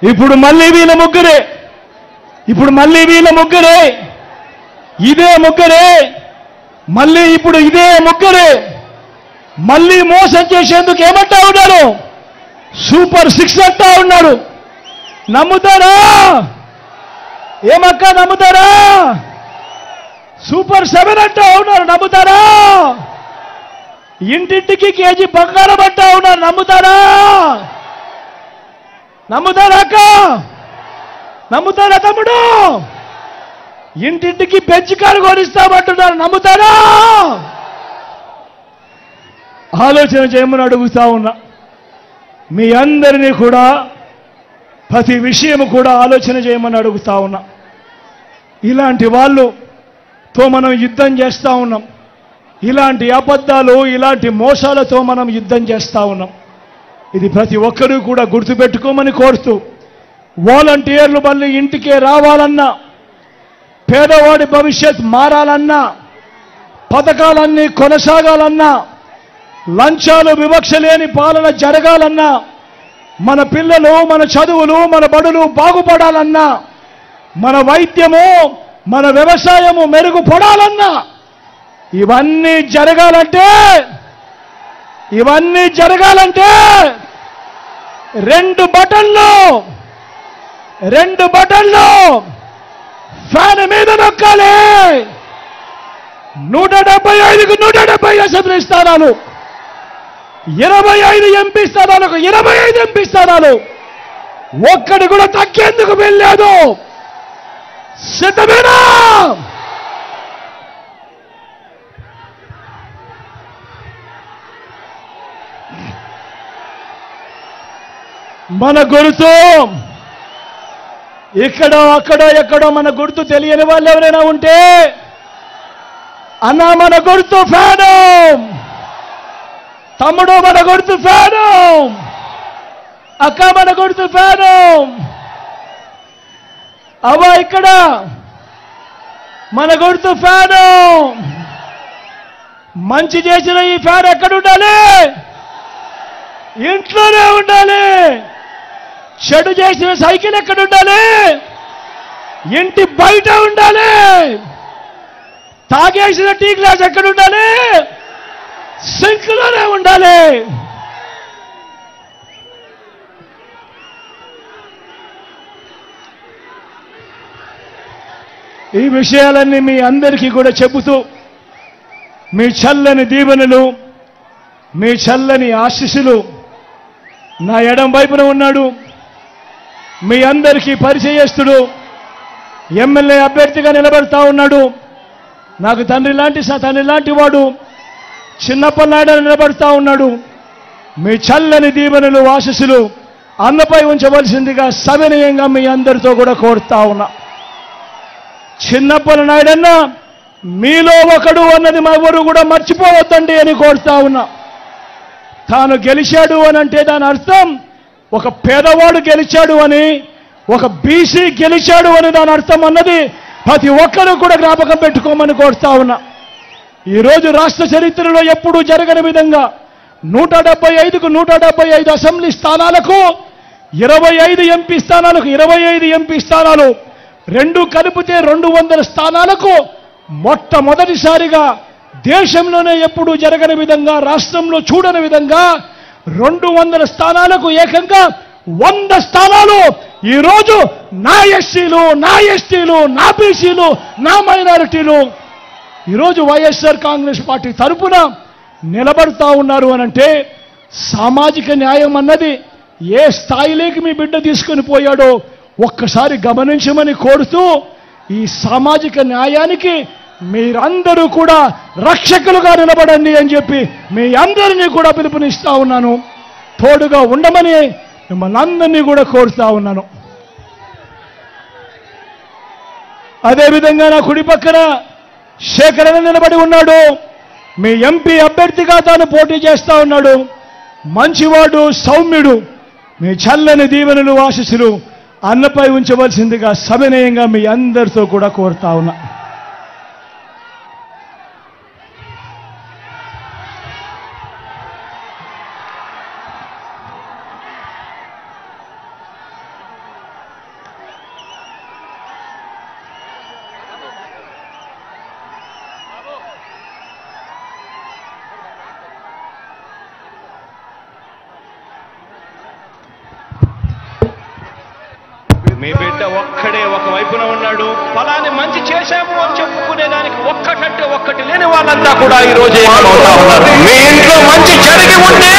ఇప్పుడు మళ్ళీ వీళ్ళ ముగ్గురే ఇదే ముగ్గురే మళ్ళీ ఇప్పుడు ఇదే ముగ్గురే మళ్ళీ మోసం చేసేందుకు ఏమంటా ఉన్నారు? సూపర్ 6 అంటా ఉన్నాడు. నమ్ముతారా? ఏమక్క నమ్ముతారా? సూపర్ 7 అంటా ఉన్నారు. నమ్ముతారా? ఇంటింటికి కేజీ బంగారం అంటా ఉన్నారు. నమ్ముతారా? నమ్ముతారా అక్క? నమ్ముతారా తమ్ముడు? ఇంటింటికి బెంచ్ కారు కొనిస్తామంటున్నారు. నమ్ముతారా? ఆలోచన చేయమని అడుగుతా ఉన్నా. మీ అందరినీ కూడా ప్రతి విషయం కూడా ఆలోచన చేయమని అడుగుతా ఉన్నా. ఇలాంటి వాళ్ళతో మనం యుద్ధం చేస్తూ ఉన్నాం. ఇలాంటి అబద్ధాలు ఇలాంటి మోసాలతో మనం యుద్ధం చేస్తూ ఉన్నాం. ఇది ప్రతి ఒక్కరూ కూడా గుర్తుపెట్టుకోమని కోరుతూ, వాలంటీర్లు మళ్ళీ ఇంటికే రావాలన్నా, పేదవాడి భవిష్యత్ మారాలన్నా, పథకాలన్నీ కొనసాగాలన్నా, లంచాలు వివక్ష లేని పాలన జరగాలన్నా, మన పిల్లలు మన చదువులు మన బడులు బాగుపడాలన్నా, మన వైద్యము మన వ్యవసాయము మెరుగుపడాలన్నా, ఇవన్నీ జరగాలంటే రెండు బటన్లు ఫ్యాన్ మీద నొక్కాలి. 175కు 170 అసెంబ్లీ స్థానాలు, 25 ఎంపీ స్థానాలకు 25 ఎంపీ స్థానాలు, ఒక్కడి కూడా తగ్గేందుకు వెళ్ళలేదు. సిద్ధమేనా? మన గుర్తు ఇక్కడో అక్కడో ఎక్కడో మన గుర్తు తెలియని వాళ్ళు ఎవరైనా ఉంటే, అన్నా మన గుర్తు ఫ్యాను, తమ్ముడు మన గుర్తు ఫ్యాను, అక్క మన గుర్తు ఫ్యాను, అవ్వ ఇక్కడ మన గుర్తు ఫ్యాను. మంచి చేసిన ఈ ఫ్యాన్ ఎక్కడ ఉండాలి? ఇంట్లోనే ఉండాలి. చెడు చేసిన సైకిల్ ఎక్కడ ఉండాలి? ఇంటి బయట ఉండాలి. తాగేసిన టీ గ్లాస్ ఎక్కడ ఉండాలి? సింక్లోనే ఉండాలి. ఈ విషయాలన్నీ మీ అందరికీ కూడా చెబుతూ, మీ చల్లని దీవెనలు, మీ చల్లని ఆశీస్సులు నా ఎడం వైపున ఉన్నాడు. మీ అందరికీ పరిచయస్తుడు, ఎమ్మెల్యే అభ్యర్థిగా నిలబడతా ఉన్నాడు. నాకు తండ్రి లాంటి వాడు చిన్నప్పనాయుడు నిలబడతా ఉన్నాడు. మీ చల్లని దీవెనలు ఆశీస్సులు అన్నపై ఉంచవలసిందిగా సవినయంగా మీ అందరితో కూడా కోరుతా ఉన్నా. చిన్నప్పనాయుడన్న మీలో ఒకడు అన్నది ఎవరు కూడా మర్చిపోవద్దండి అని కోరుతా ఉన్నా. తాను గెలిచాడు అని అంటే దాని అర్థం ఒక పేదవాడు గెలిచాడు అని, ఒక బీసీ గెలిచాడు అని దాని అర్థం అన్నది ప్రతి ఒక్కరూ కూడా జ్ఞాపకం పెట్టుకోమని కోరుతా ఉన్నా. ఈరోజు రాష్ట్ర చరిత్రలో ఎప్పుడూ జరగని విధంగా 175కు 175 అసెంబ్లీ స్థానాలకు 25 ఎంపీ స్థానాలకు 25 ఎంపీ స్థానాలు, రెండు కలిపితే 200 స్థానాలకు మొట్టమొదటిసారిగా దేశంలోనే ఎప్పుడూ జరగని విధంగా, రాష్ట్రంలో చూడని విధంగా 200 స్థానాలకు ఏకంగా 100 స్థానాలు ఈరోజు నా ఎస్సీలు, నా ఎస్టీలు, నా బీసీలు, నా మైనారిటీలు ఈరోజు వైఎస్ఆర్ కాంగ్రెస్ పార్టీ తరపున నిలబడతా ఉన్నారు అనంటే, సామాజిక న్యాయం అన్నది ఏ స్థాయిలోకి మీ బిడ్డ తీసుకొని పోయాడో ఒక్కసారి గమనించమని కోరుతూ, ఈ సామాజిక న్యాయానికి మీరందరూ కూడా రక్షకులుగా నిలబడండి అని చెప్పి మీ అందరినీ కూడా పిలుపునిస్తా ఉన్నాను. తోడుగా ఉండమని మిమ్మల్ని అందరినీ కూడా కోరుతా ఉన్నాను. అదేవిధంగా నా కుడి పక్కన శేఖరణ నిలబడి ఉన్నాడు. మీ ఎంపీ అభ్యర్థిగా తాను పోటీ చేస్తా ఉన్నాడు. మంచివాడు, సౌమ్యుడు. మీ చల్లని దీవెనలు ఆశీస్సులు అన్నపై ఉంచవలసిందిగా సవినయంగా మీ అందరితో కూడా కోరుతా ఉన్నా. బిడ్డ ఒక్కడే ఒక వైపున ఉన్నాడు. ఫలాని మంచి చేశాము అని చెప్పుకునేదానికి ఒక్కటంటే ఒక్కటి లేని వాళ్ళంతా కూడా ఈ రోజు మీ ఇంట్లో మంచి జరిగి ఉంటే